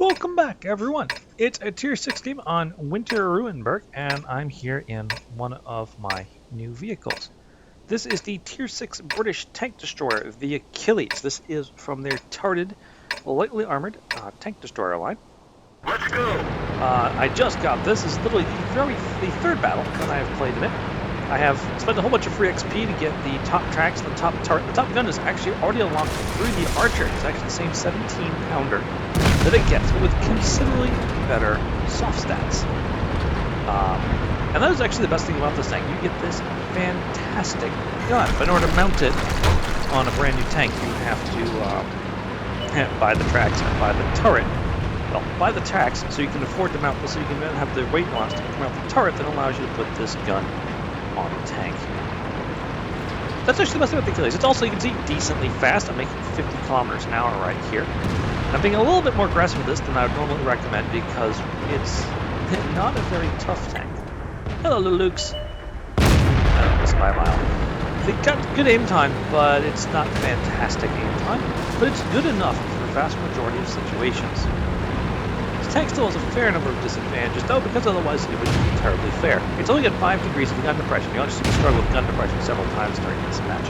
Welcome back, everyone. It's a Tier 6 game on Winter Ruinberg, and I'm here in one of my new vehicles. This is the Tier 6 British tank destroyer, the Achilles. This is from their turreted, lightly armored tank destroyer line. Let's go! I just got this. This is literally the third battle that I have played in it. I have spent a whole bunch of free XP to get the top tracks, the top turret. The top gun is actually already unlocked through the Archer. It's actually the same 17-pounder that it gets, but with considerably better soft stats. And that is actually the best thing about this tank. You get this fantastic gun. But in order to mount it on a brand new tank, you have to buy the tracks and buy the turret. Well, buy the tracks so you can afford to mount this, so you can then have the weight loss to mount the turret that allows you to put this gun on the tank. That's actually the best thing about the Achilles. It's also, you can see, decently fast. I'm making 50 kilometers an hour right here. I'm being a little bit more aggressive with this than I would normally recommend because it's not a very tough tank. Hello, Lukes. I missed by a mile. They got good aim time, but it's not fantastic aim time. But it's good enough for the vast majority of situations. This tank still has a fair number of disadvantages, though, because otherwise it wouldn't be terribly fair. It's only got 5 degrees of gun depression. You'll actually struggle with gun depression several times during this match.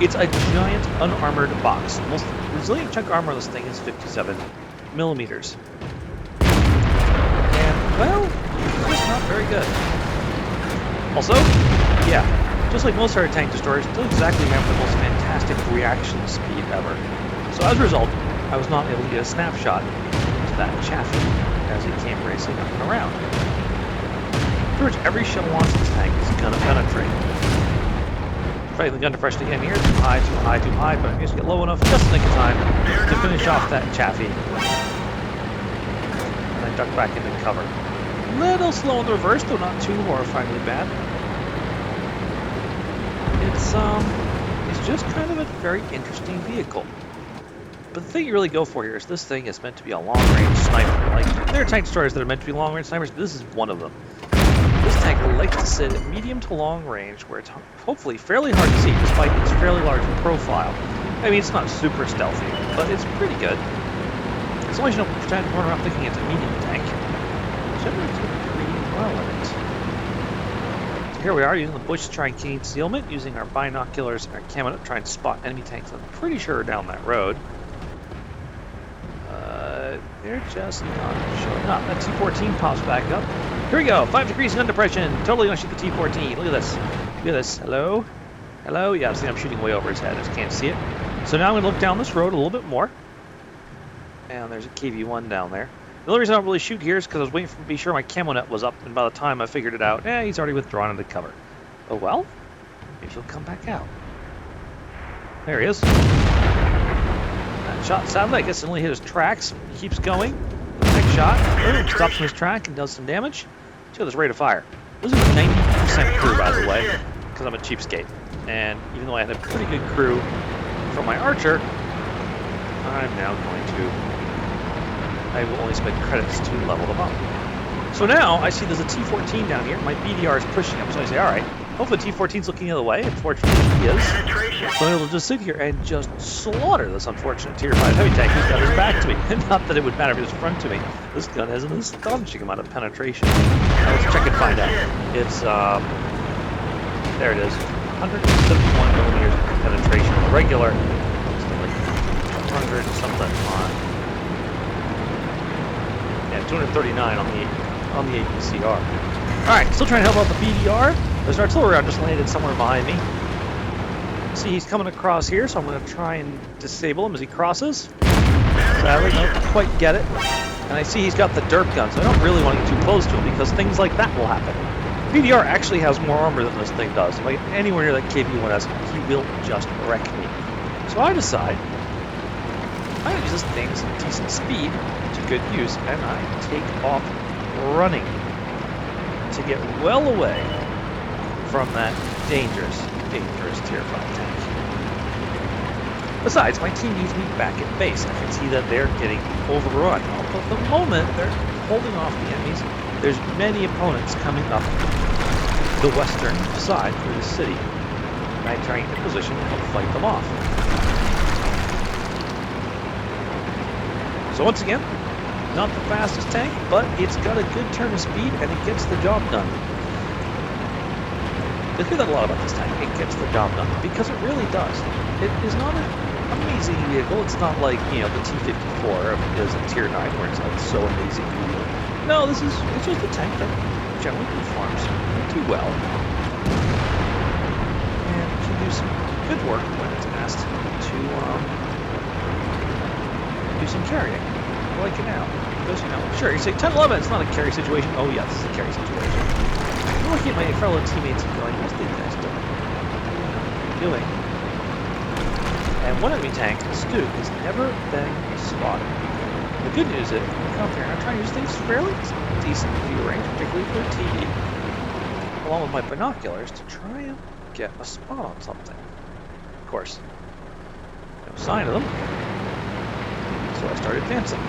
It's a giant unarmored box. The most resilient chunk armor on this thing is 57 millimeters. And, well, it's just not very good. Also, yeah, just like most of our tank destroyers, it doesn't exactly have the most fantastic reaction speed ever. So as a result, I was not able to get a snapshot to that chaffee as it came racing up and around. Pretty much every shell launched this tank is going to penetrate. Fighting the gun depression again here, too high, too high, too high, but I'm just get low enough just in the nick of time to finish off that chaffee. And then duck back into cover. Little slow in the reverse, though not too horrifyingly bad. It's just kind of a very interesting vehicle. But the thing you really go for here is this thing is meant to be a long-range sniper. Like, there are tank destroyers that are meant to be long-range snipers, but this is one of them. This tank likes to sit at medium to long range, where it's hopefully fairly hard to see, despite its fairly large profile. I mean, it's not super stealthy, but it's pretty good. As long as you don't pretend to run around thinking it's a medium tank, generally do pretty well in it. So here we are, using the bush to try and gain concealment, using our binoculars and our camo to try and spot enemy tanks. I'm pretty sure down that road. They're just not showing up. That T-14 pops back up. Here we go, 5 degrees gun depression. Totally gonna shoot the T-14. Look at this. Look at this. Hello? Hello? Yeah, see, I'm shooting way over his head. I just can't see it. So now I'm gonna look down this road a little bit more. And there's a KV-1 down there. The only reason I don't really shoot here is because I was waiting to be sure my camo net was up, and by the time I figured it out, he's already withdrawn into cover. Oh well? Maybe he'll come back out. There he is. That shot, sadly, I guess it only hit his tracks. He keeps going. Next shot, stops in his track and does some damage. Look at this rate of fire. This is a 90% crew, by the way, because I'm a cheapskate. And even though I had a pretty good crew from my Archer, I'm now going to... I will only spend credits to level them up. So now, I see there's a T-14 down here. My BDR is pushing up, so I say, alright, hopefully the T-14's looking the other way. Unfortunately, he is. So I'm able to just sit here and just slaughter this unfortunate Tier 5 heavy tank who's got his back to me. Not that it would matter if he was front to me. This gun has an astonishing amount of penetration. Now let's check and find out. It's, there it is. 171 millimeters of penetration on the regular. It's like 100 something on... Yeah, 239 on the APCR. Alright, still trying to help out the BDR. There's an artillery round just landed somewhere behind me. See, he's coming across here, so I'm going to try and disable him as he crosses. Sadly, don't quite get it. And I see he's got the derp gun, so I don't really want to get too close to him because things like that will happen. BDR actually has more armor than this thing does. If I get anywhere near that KV-1 has, he will just wreck me. So I decide I'm going to use this thing's decent speed to good use, and I take off running to get well away from that dangerous Tier 5 tank. Besides, my team needs me back at base. I can see that they're getting overrun. But at the moment, they're holding off the enemies. There's many opponents coming up the western side through the city. And I try and get in position to help fight them off. So once again, Not the fastest tank, but it's got a good turn of speed and it gets the job done. I hear that a lot about this tank. It gets the job done because it really does. It is not an amazing vehicle. It's not like, you know, the T-54 is in Tier 9 where it's like so amazing. No, it's just a tank that generally performs pretty well and can do some good work when it's asked to do some carrying. I like it now. Because, you know, sure, you say 10-11, it's not a carry situation. Oh, yes, it's a carry situation. I'm looking at my fellow teammates and going, what's these guys doing? Doing? And one enemy tank, Stu, has never been spotted. The good news is, I come up here and I'm trying to use things fairly decent view range, particularly for TV, along with my binoculars to try and get a spot on something. Of course, no sign of them, so I started advancing.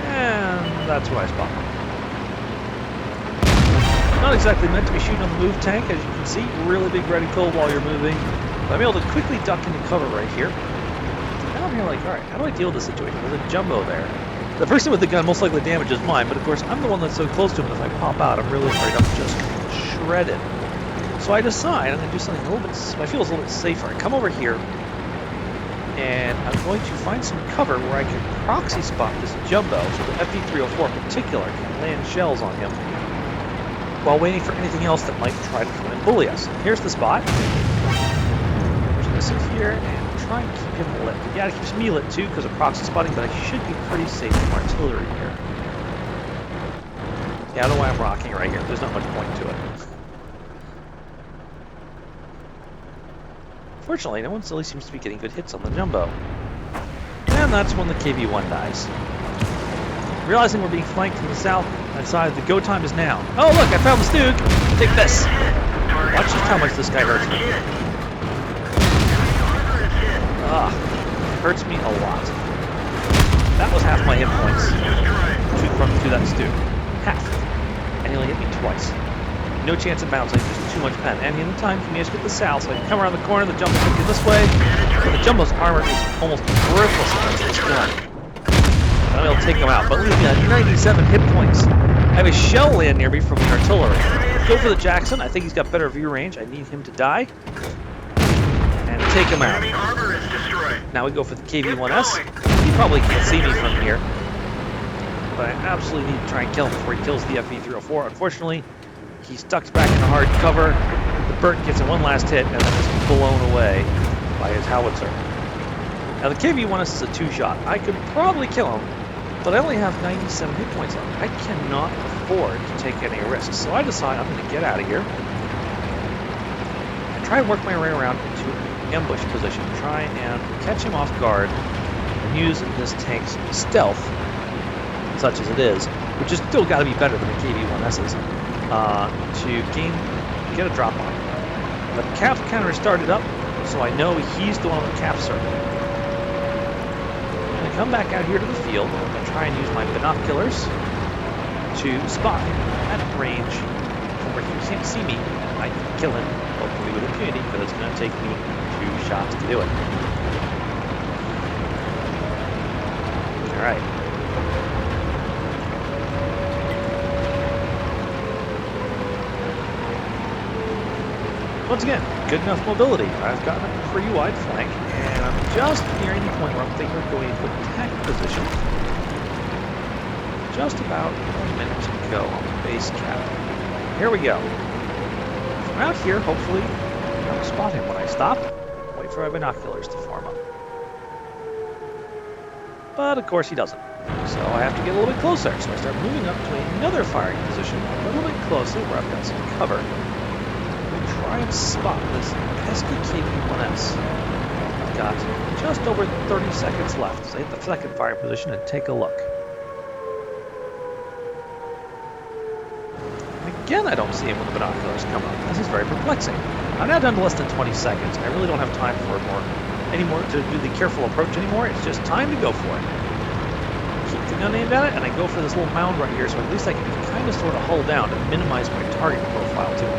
And that's where I spot them. Not exactly meant to be shooting on the move tank, as you can see, really big reticle while you're moving. But I'm able to quickly duck into cover right here. Now I'm here like, alright, how do I deal with this situation? There's a jumbo there. The person with the gun most likely damages mine, but of course I'm the one that's so close to him that if I pop out, I'm really afraid I'm just shredded. So I decide I'm going to do something a little bit, I feel it's a little bit safer. I come over here, and I'm going to find some cover where I can proxy spot this jumbo, so the FV-304 in particular can land shells on him, while waiting for anything else that might try to come and bully us. Here's the spot. I'm just going to sit here and try and keep him lit. Yeah, it keeps me lit too because of proxy spotting, but I should be pretty safe from artillery here. Yeah, I don't know why I'm rocking right here. There's not much point to it. Fortunately, no one really seems to be getting good hits on the jumbo. And that's when the KV-1 dies. Realizing we're being flanked from the south, I decided the go time is now. Oh look, I found the Stug! Take this! Watch just how much this guy hurts me. Ah, hurts me a lot. That was half my hit points to that Stug. Half. And he only hit me twice. No chance of bouncing, just too much pen. And in the time, he managed to get the south, so I can come around the corner, the jumbo could be this way. But the jumbo's armor is almost worthless against this gun. I'm able to take him out, but leave me at 97 hit points. I have a shell land near me from the artillery. Go for the Jackson. I think he's got better view range. I need him to die. And take him out. Now we go for the KV-1S. He probably can't see me from here. But I absolutely need to try and kill him before he kills the FV-304. Unfortunately, he's ducked back into hard cover. The Burt gets one last hit and then is blown away by his howitzer. Now the KV-1S is a two-shot. I could probably kill him, but I only have 97 hit points on it. I cannot afford to take any risks. So I decide I'm going to get out of here and try and work my way around into an ambush position. Try and catch him off guard and use this tank's stealth, such as it is, which is still got to be better than the KV-1S's, to get a drop on him. The cap counter is started up, so I know he's the one on the cap circle. I'm going to come back out here to the field and try and use my binoculars to spot him at range from where he can't see me. I can kill him, hopefully with impunity, but it's going to take me 2 shots to do it. Alright. Once again, good enough mobility. I've gotten a pretty wide flank, and I'm just nearing the point where I'm thinking of going into attack position. Just about 1 minute to go on the base cap. Here we go. From out here, hopefully, I'll spot him when I stop. Wait for my binoculars to form up. But of course he doesn't. So I have to get a little bit closer. So I start moving up to another firing position, a little bit closer where I've got some cover. Try and spot this pesky KV-1S. I've got just over 30 seconds left. So I hit the second firing position and take a look. Again, I don't see him when the binoculars come up. This is very perplexing. I'm now down to less than 20 seconds. I really don't have time for anymore to do the careful approach anymore. It's just time to go for it. Keep the gun aimed at it, and I go for this little mound right here, so at least I can kind of sort of hull down and minimize my target profile too.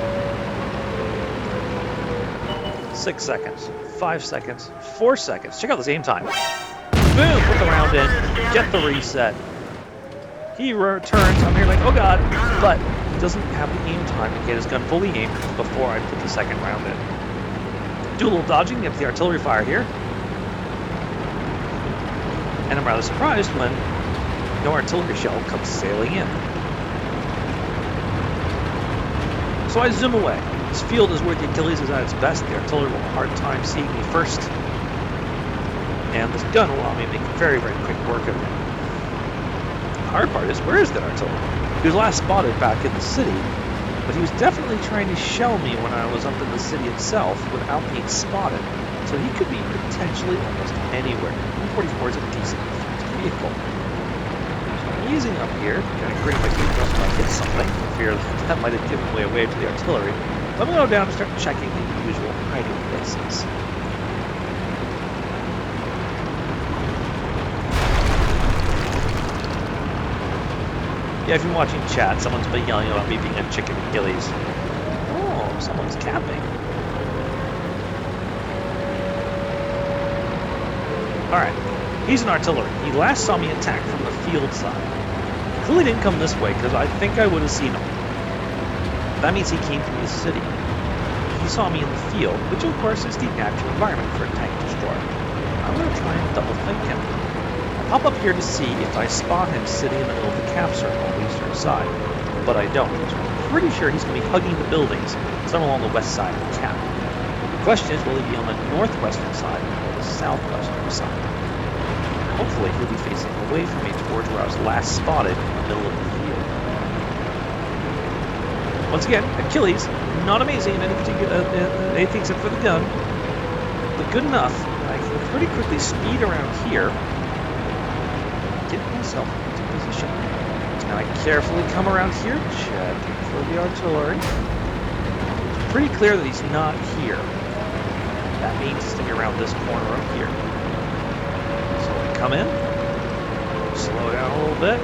6 seconds, 5 seconds, 4 seconds. Check out this aim time. Boom! put the round in, get the reset. He returns. I'm here like, oh god, but he doesn't have the aim time to get his gun fully aimed before I put the second round in. Do a little dodging, get the artillery fire here. And I'm rather surprised when no artillery shell comes sailing in. So I zoom away. This field is where the Achilles is at its best. The artillery will have a hard time seeing me first. And this gun will allow me to make very, very quick work of it. The hard part is, where is that artillery? He was last spotted back in the city, but he was definitely trying to shell me when I was up in the city itself without being spotted. So he could be potentially almost anywhere. 144 is a decent vehicle. So I'm easing up here, kind of gritting my teeth until I hit something, for fear that might have given away to the artillery. But I'm going to go down and start checking the usual hiding places. Yeah, if you're watching chat, someone's been yelling about me being a chicken Achilles. Oh, someone's camping. Alright, he's an artillery. He last saw me attack from the field side. He clearly didn't come this way, because I think I would have seen him. That means he came from the city. He saw me in the field, which of course is the natural environment for a tank destroyer. I'm going to try and double think him. I'll pop up here to see if I spot him sitting in the middle of the cap circle on the eastern side, but I don't. So I'm pretty sure he's going to be hugging the buildings, somewhere along the west side of the cap. The question is, will he be on the northwestern side or the southwestern side? Hopefully he'll be facing away from me towards where I was last spotted in the middle of the field. Once again, Achilles, not amazing in any particular anything except for the gun, but good enough. I can pretty quickly speed around here, get myself into position. And I carefully come around here, checking for the artillery. It's pretty clear that he's not here. That means he's going to be around this corner up here. So I come in, slow down a little bit,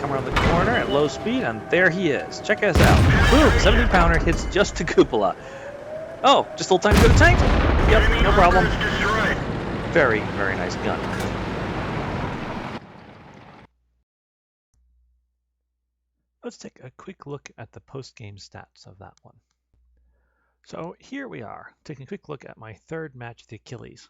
come around the corner at low speed, and there he is. Check us out. Boom! 17-pounder hits just the cupola. Oh, just a little time to go to tank? Yep, no problem. Very, very nice gun. Let's take a quick look at the post-game stats of that one. So here we are, taking a quick look at my third match, the Achilles.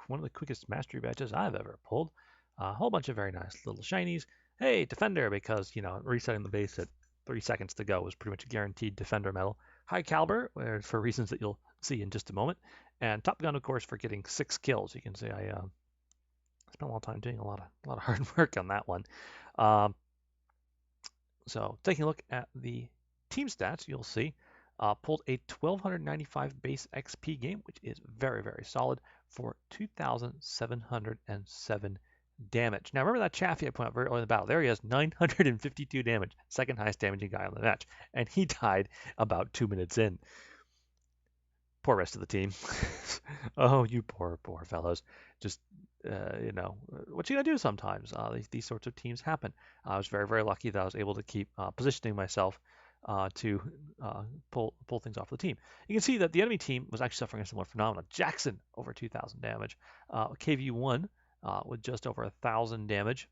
One of the quickest mastery badges I've ever pulled. A whole bunch of very nice little shinies. Hey, Defender, because, you know, resetting the base at 3 seconds to go was pretty much a guaranteed Defender medal. High Caliber, for reasons that you'll see in just a moment. And Top Gun, of course, for getting 6 kills. You can see I spent a lot of time doing a lot of hard work on that one. So taking a look at the team stats, you'll see pulled a 1295 base XP game, which is very, very solid for 2,707 damage. Now remember that Chaffee I pointed out very early in the battle. There he has 952 damage, second highest damaging guy on the match, and he died about 2 minutes in. Poor rest of the team. Oh, you poor fellows. Just you know, what you gotta do sometimes. These sorts of teams happen. I was very, very lucky that I was able to keep positioning myself to pull things off the team. You can see that the enemy team was actually suffering a similar phenomenon. Jackson over 2,000 damage, KV1 with just over 1,000 damage.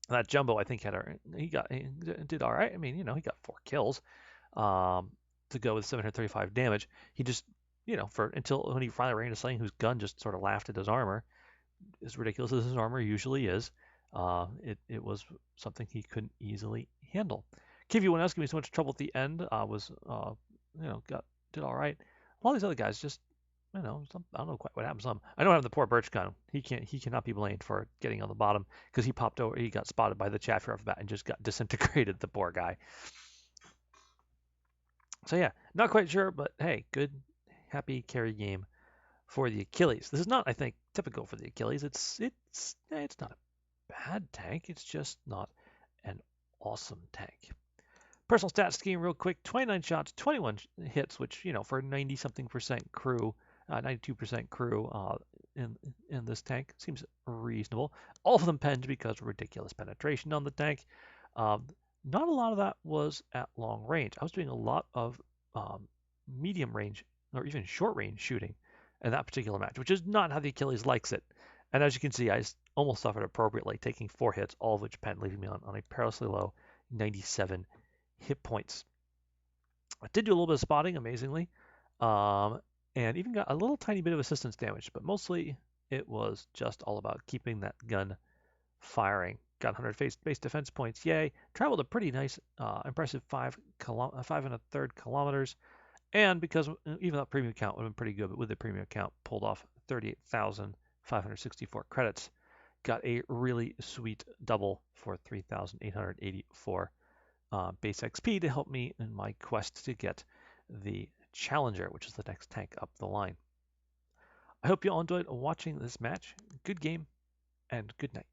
That Jumbo, I think, he did all right. I mean, you know, he got 4 kills to go with 735 damage. He just, you know, until when he finally ran into something whose gun just sort of laughed at his armor. As ridiculous as his armor usually is, it was something he couldn't easily handle. KV1 else gave me so much trouble at the end. Did all right. A lot of these other guys just, you know, I don't know quite what happened to them. I know I have the poor Birch gun. He cannot be blamed for getting on the bottom because he popped over. He got spotted by the Chaffee off the bat and just got disintegrated. The poor guy. So yeah, not quite sure, but hey, good, happy carry game for the Achilles. This is not, I think, typical for the Achilles. It's not a bad tank. It's just not an awesome tank. Personal stats scheme real quick. 29 shots, 21 hits, which, you know, for 90-something% crew, 92% crew in this tank seems reasonable. All of them penned because of ridiculous penetration on the tank. Not a lot of that was at long range. I was doing a lot of medium range or even short range shooting in that particular match, which is not how the Achilles likes it. And as you can see, I almost suffered appropriately, taking 4 hits, all of which pen, leaving me on a perilously low 97 hit points. I did do a little bit of spotting, amazingly, and even got a little tiny bit of assistance damage, but mostly it was just all about keeping that gun firing. Got 100 base defense points, yay. Traveled a pretty nice, impressive 5.33 kilometers, and because even that premium account would have been pretty good, but with the premium account, pulled off 38,564 credits. Got a really sweet double for 3,884 base XP to help me in my quest to get the Challenger, which is the next tank up the line. I hope you all enjoyed watching this match. Good game, and good night.